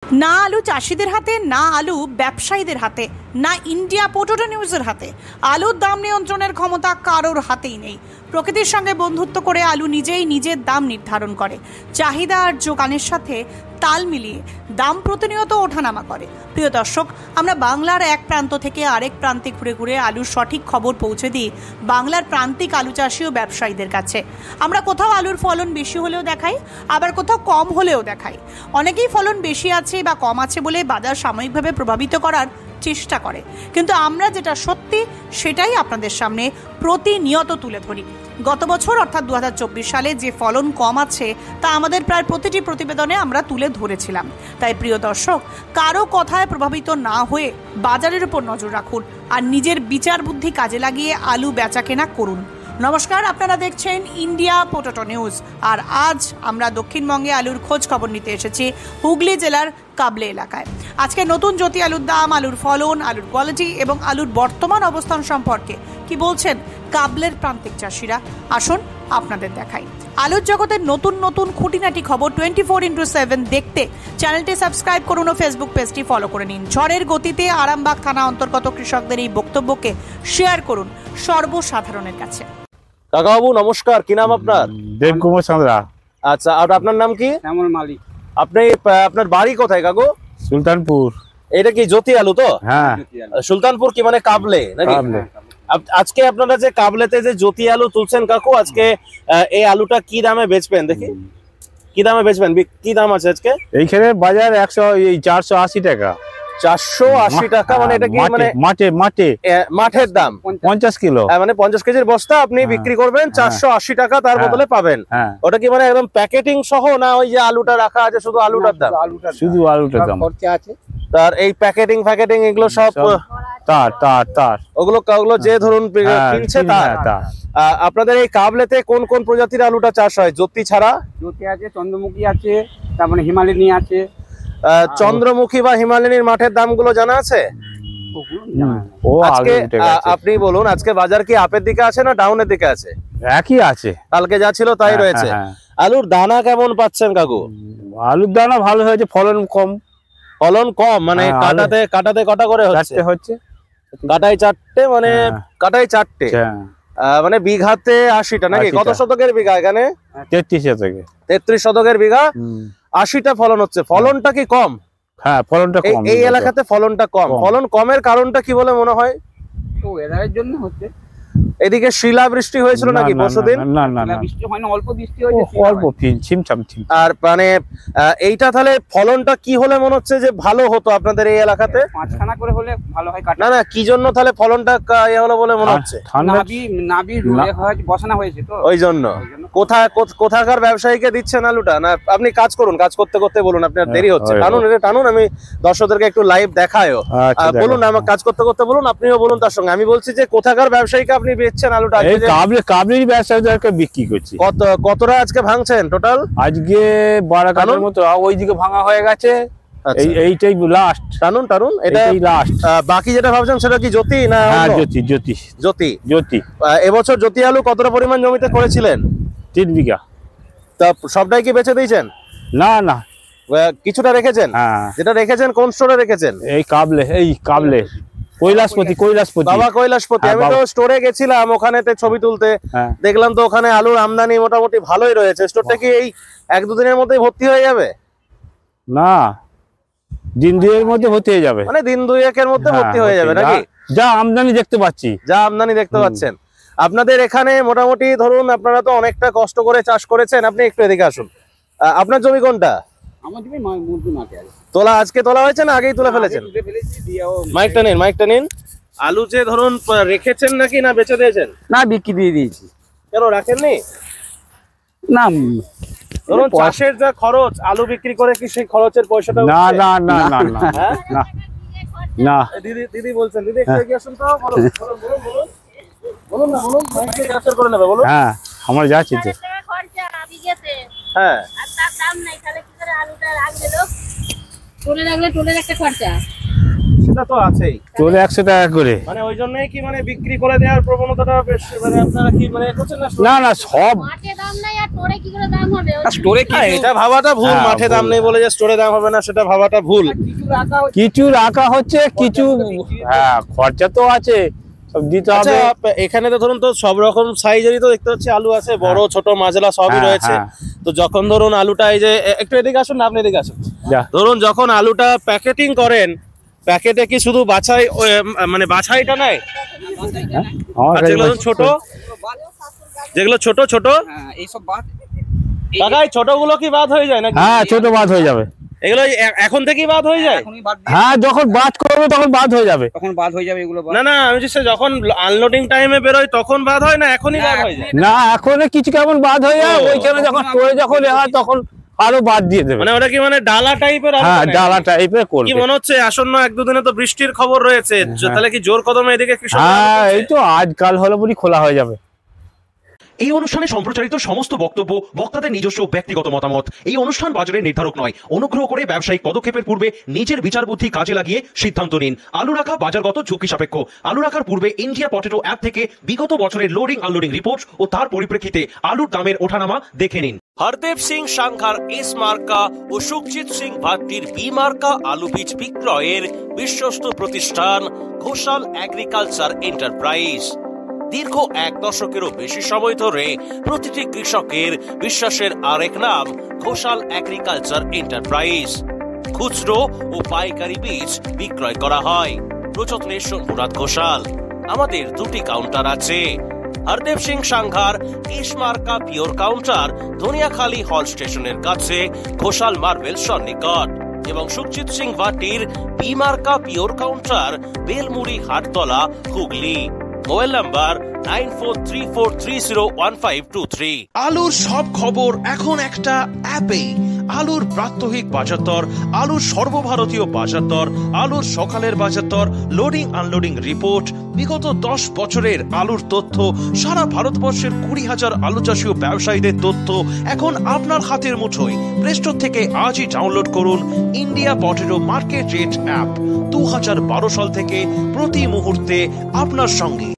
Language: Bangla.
না আলু চাষিদের হাতে, না আলু ব্যবসায়ীদের হাতে, না ইন্ডিয়া পোটেটো নিউজের হাতে। আলুর দাম নিয়ন্ত্রণের ক্ষমতা কারোর হাতেই নেই। প্রকৃতির সঙ্গে বন্ধুত্ব করে আলু নিজেই নিজের দাম নির্ধারণ করে। চাহিদা আর যোগানের সাথে তাল মিলিয়ে দাম প্রতিনিয়ত ওঠানামা করে। প্রিয় দর্শক, আমরা বাংলার এক প্রান্ত থেকে আরেক প্রান্তে ঘুরে ঘুরে আলুর সঠিক খবর পৌঁছে দিই বাংলার প্রান্তিক আলু চাষি ও ব্যবসায়ীদের কাছে। আমরা কোথাও আলুর ফলন বেশি হলেও দেখাই, আবার কোথাও কম হলেও দেখাই। অনেকেই ফলন বেশি আছে বা কম আছে বলে বাজার সাময়িকভাবে প্রভাবিত করার চেষ্টা করে, কিন্তু আমরা যেটা সত্যি সেটাই আপনাদের সামনে প্রতিনিয়ত তুলে ধরি। গত বছর অর্থাৎ 2024 সালে যে ফলন কম আছে তা আমাদের প্রায় প্রতিটি প্রতিবেদনে আমরা তুলে ধরেছিলাম। তাই প্রিয় দর্শক, কারো কথায় প্রভাবিত না হয়ে বাজারের উপর নজর রাখুন আর নিজের বিচার বুদ্ধি কাজে লাগিয়ে আলু বেচা কেনা করুন। নমস্কার, আপনারা দেখছেন ইন্ডিয়া পোটেটো নিউজ। আর আজ আমরা দক্ষিণবঙ্গে আলুর খোঁজ খবর নিতে এসেছি হুগলি জেলার কাবলে এলাকায়। আজকে নতুন জ্যোতি আলুর দাম, আলুর ফলন, আলুর কোয়ালিটি এবং আলুর বর্তমান অবস্থান সম্পর্কে কি বলছেন কাবলের প্রান্তিক চাষিরা, আসুন আপনাদের দেখাই। আলুর জগতের নতুন নতুন খুঁটিনাটি খবর 24x7 দেখতে চ্যানেলটি সাবস্ক্রাইব করুন ও ফেসবুক পেজটি ফলো করে নিন। ঝড়ের গতিতে আরামবাগ থানা অন্তর্গত কৃষকদের এই বক্তব্যকে শেয়ার করুন সর্বসাধারণের কাছে। কাকাবাবু নমস্কার, কি নাম আপনার? দেবকুমার চাঁদরা। আচ্ছা, আর আপনার নাম কি? শ্যামল মালিক। আপনি আপনার বাড়ি কোথায় কাকু? সুলতানপুর। এটা কি জ্যোতি আলু তো? হ্যাঁ। সুলতানপুর কি মানে কাবলে নাকি? আজকে আপনারা যে কাবলেতে যে জ্যোতি আলু তুলছেন কাকু, আজকে এই আলুটা কি দামে বেচবেন দেখি? কি দামে বেচবেন? কি দাম আছে আজকে? এইখানে বাজার 480 টাকা। 480 টাকা মানে এটা কি মানে মাঠের দাম? 50 কিলো মানে 50 কেজির বস্তা আপনি বিক্রি করবেন 480 টাকা, তার বদলে পাবেন। ওটা কি মানে একদম প্যাকেটিং সহ, না ওই যে আলুটা রাখা আছে শুধু আলুটার দাম? শুধু আলুটার দাম খরচা আছে। তার এই প্যাকেটিং এগুলো সব তার ওগুলো যে ধরুন কিনছে তার। আপনাদের এই কাবলেতে কোন কোন প্রজাতির আলুটা চাষ হয় জ্যোতি ছাড়া? জ্যোতি আছে, চন্দ্রমুখী আছে, তারপরে হিমালয়ানি আছে। চন্দ্রমুখী বা হিমালয়ানির মাঠের দামগুলো জানা আছে? আজকে আপনি বলুন, আজকে বাজার কি আপের দিকে আছে না ডাউনের দিকে আছে? একই আছে, কালকে যা ছিল তাই রয়েছে। আলুর দানা কেমন পাচ্ছেন কাকু? আলুর দানা ভালো হয়েছে, ফলন কম। ফলন কম মানে কাটাতে কটা করে হচ্ছে? কাটাই 4টে, মানে কাটাই 4টে, মানে বিঘাতে 80টা নাকি? কত শতকের বিঘা এখানে? 33 শতকের বিঘা, 80টা ফলন হচ্ছে। ফলনটা কি কম? হ্যাঁ, ফলনটা কম। এই এলাকাতে ফলনটা কম। ফলন কমের কারণটা কি বলে মনে হয়? তো ওয়েদারের জন্য হচ্ছে। এদিকে শিলা বৃষ্টি হয়েছিল নাকি পরশুদিন? না, বৃষ্টি হয়নি, অল্প বৃষ্টি হয়েছে, অল্প ছিমছাম। আর মানে এইটা তাহলে ফলনটা কি হলে মনে হচ্ছে যে ভালো হতো আপনাদের এই এলাকাতে? 5খানা করে হলে ভালো হয়। না, কি জন্য তাহলে ফলনটা হলো বলে মনে হচ্ছে? নাবি রুলে বসানো হয়েছে তো, ওই জন্য। কোথাকার ব্যবসায়ীকে দিচ্ছেন আলুটা? না আপনি কাজ করুন, কাজ করতে করতে বলুন, আপনার দেরি হচ্ছে। টানুন, আমি দর্শকদেরকে একটু লাইভ দেখায়ও। বলুন, আমার কাজ করতে করতে বলুন, আপনিও বলুন তার সঙ্গে। আমি বলছি যে কোথাকার ব্যবসায়ীকে আপনি বেচছেন আলুটা? কাবলির ব্যবসায়ীদেরকে বিক্রি করছি। কতটা আজকে ভাঙছেন টোটাল? আজকে 12 কাটার মতো ওইদিকে ভাঙা হয়ে গেছে। এইটাই লাস্ট। টানুন, এটাই লাস্ট। বাকি যেটা ভাবছেন সেটা কি জ্যোতি না? জ্যোতি। এবছর জ্যোতি আলু কতটা পরিমাণ জমিতে করেছিলেন? 3 বিঘা। তা সবটাই কি বেচে দিয়েছেন? না, কিছুটা রেখেছেন। যেটা রেখেছেন কোন স্টোরে রেখেছেন? এই কাবলে কৈলাসপতি। বাবা কৈলাসপতি। আমি তো স্টোরে গেছিলাম ওখানেতে ছবি তুলতে, দেখলাম তো ওখানে আলুর আমদানি মোটামুটি ভালোই রয়েছে। স্টোরটা কি এই 1-2 দিনের মধ্যেই ভর্তি হয়ে যাবে? না, দিন দুয়ের মধ্যে ভর্তি হয়ে যাবে। মানে দিন 2-1-এর মধ্যে ভর্তি হয়ে যাবে নাকি? যা আমদানি দেখতে পাচ্ছেন আপনাদের এখানে মোটামুটি ধরুন আপনারা তো অনেকটা কষ্ট করে চাষ করেছেন। আপনি একটু এদিকে আসুন। আপনার জমি কোনটা? আমার জমি মুরগি মাঠে আছে। আজকে তোলা হয়েছে না আগেই তুলে ফেলেছেন? মাইকটা নিন। আলু যে ধরুন রেখেছেন নাকি না বেচে দিয়েছেন? না, বিক্রি দিয়ে দিয়েছি। কেন রাখেননি? না, ধরুন চাষের যা খরচ, আলু বিক্রি করে কি সেই খরচের পয়সাটা? না। দিদি বলছেন, দিদি একটু এগিয়ে আসুন তো। বলুন না, মাইকটা ক্যাপচার করে নেবে, বলুন। হ্যাঁ, আমার যাচ্ছে তো। হ্যাঁ, আর তার দাম নাই, তাহলে কি করে আলুটা রাখবে লোক? টোলের একটা খরচা। সেটা তো আছেই, চলে 100 টাকা করে। মানে ওই জন্যই কি মানে বিক্রি করে দেওয়ার প্রবণতাটা বেশ, মানে আপনারা কি মানে করছেন না? না না, সব মাঠে দাম নাই আর স্টোরে কি করে দাম হবে? স্টোরে কি এটা ভাবাটা ভুল, হ্যাঁ, মাঠে দাম নেই বলে যে স্টোরে দাম হবে না, সেটা ভাবাটা ভুল। কিছু রাখা হচ্ছে, কিছু হ্যাঁ খরচা তো আছে, সব দিতে আচ্ছা, হবে। এখানে তো ধরুন তো সব রকম সাইজেরই তো দেখতে হচ্ছে আলু আছে, বড় ছোট মাঝলা সবই হ্যাঁ, রয়েছে। হ্যাঁ। তো যখন ধরুন আলুটা এই যে একটু এদিকে আসুন না, আপনি এদিকে আসুন। যা। ধরুন যখন আলুটা প্যাকেটিং করেন, প্যাকেটে কি শুধু বাছাই মানে বাছাইটা নেয়? আর যেগুলো ছোট, যেগুলো ছোট ছোট এইসব বাদ, কাকা এই ছোটগুলো কি বাদ হয়ে যায় নাকি? হ্যাঁ, ছোট বাদ হয়ে যাবে। এগুলো এখন থেকেই বাদ হয়ে যায়? এখনই বাদ দিয়ে হ্যাঁ, যখন বাদ করবে তখন বাদ হয়ে যাবে। তখন বাদ হয়ে যাবে এগুলো বাদ। না না, আমি বলছি যখন আনলোডিং টাইমে বেরোয় তখন বাদ হয় না, এখনই বাদ হয়ে যায়? না, এখন কিছু কেমন বাদ হয়ে যায়, ওইখানে যখন স্টোরে যখন হয় তখন আরো বাদ দিয়ে দেবে। মানে ওটা কি মানে ডালা টাইপের? হ্যাঁ, ডালা টাইপের করবে। কি মনে হচ্ছে আসন্ন 1-2 দিনে তো বৃষ্টির খবর রয়েছে, তাহলে কি জোর কদমে এদিকে কৃষক? হ্যাঁ, এই তো আজকাল হলো বলি খোলা হয়ে যাবে। এই অনুষ্ঠানে সম্প্রচারিত সমস্ত বক্তব্য বক্তাদের নিজস্ব ব্যক্তিগত মতামত। এই অনুষ্ঠান বাজারের নির্ধারক নয়। অনুগ্রহ করে ব্যবসায়িক পদক্ষেপের পূর্বে নিজের বিচার বুদ্ধি কাজে লাগিয়ে সিদ্ধান্ত নিন। আলু রাখা বাজারগত ঝুঁকি সাপেক্ষ। আলু রাখার পূর্বে ইন্ডিয়া পটেটো অ্যাপ থেকে বিগত বছরের লোডিং আনলোডিং রিপোর্ট ও তার পরিপ্রেক্ষিতে আলুর দামের ওঠানামা দেখে নিন। হরদেব সিং সাংঘার এস মার্কা ও সুখজিৎ সিং ভাট্টির বি মার্কা আলু বীজ বিক্রয়ের বিশ্বস্ত প্রতিষ্ঠান ঘোষাল এগ্রিকালচার এন্টারপ্রাইজ। দীর্ঘ 1 দশকেরও বেশি সময় ধরে প্রতিটি কৃষকের বিশ্বাসের আরেক নাম ঘোষাল এগ্রিকালচার এন্টারপ্রাইজ। খুচরো ও পাইকারি বীজ বিক্রয় করা হয়। প্রযত্নে শম্ভুনাথ ঘোষাল। আমাদের 2টি কাউন্টার আছে। হরদেব সিং সাংঘার এস মার্কা পিওর কাউন্টার ধনিয়াখালী হল স্টেশনের কাছে ঘোষাল মার্বেল সন্নিকট, এবং সুখজিৎ সিং ভাটির বি মার্কা pure counter Belmuri Hattala Hooghly. Mobile number 9434301523। আলুর সব খবর এখন একটা অ্যাপে। আলুর প্রাত্যহিক বাজার দর, আলুর সর্বভারতীয় বাজার দর, আলুর সকালের বাজার দর, লোডিং আনলোডিং রিপোর্ট, বিগত 10 বছরের আলুর তথ্য, সারা ভারতবর্ষের 20,000 আলু চাষী ও ব্যবসায়ীদের তথ্য এখন আপনার হাতের মুঠোয়। প্লে স্টোর থেকে আজই ডাউনলোড করুন India potato market rate app. 2012 সাল থেকে প্রতি মুহূর্তে আপনার সঙ্গে।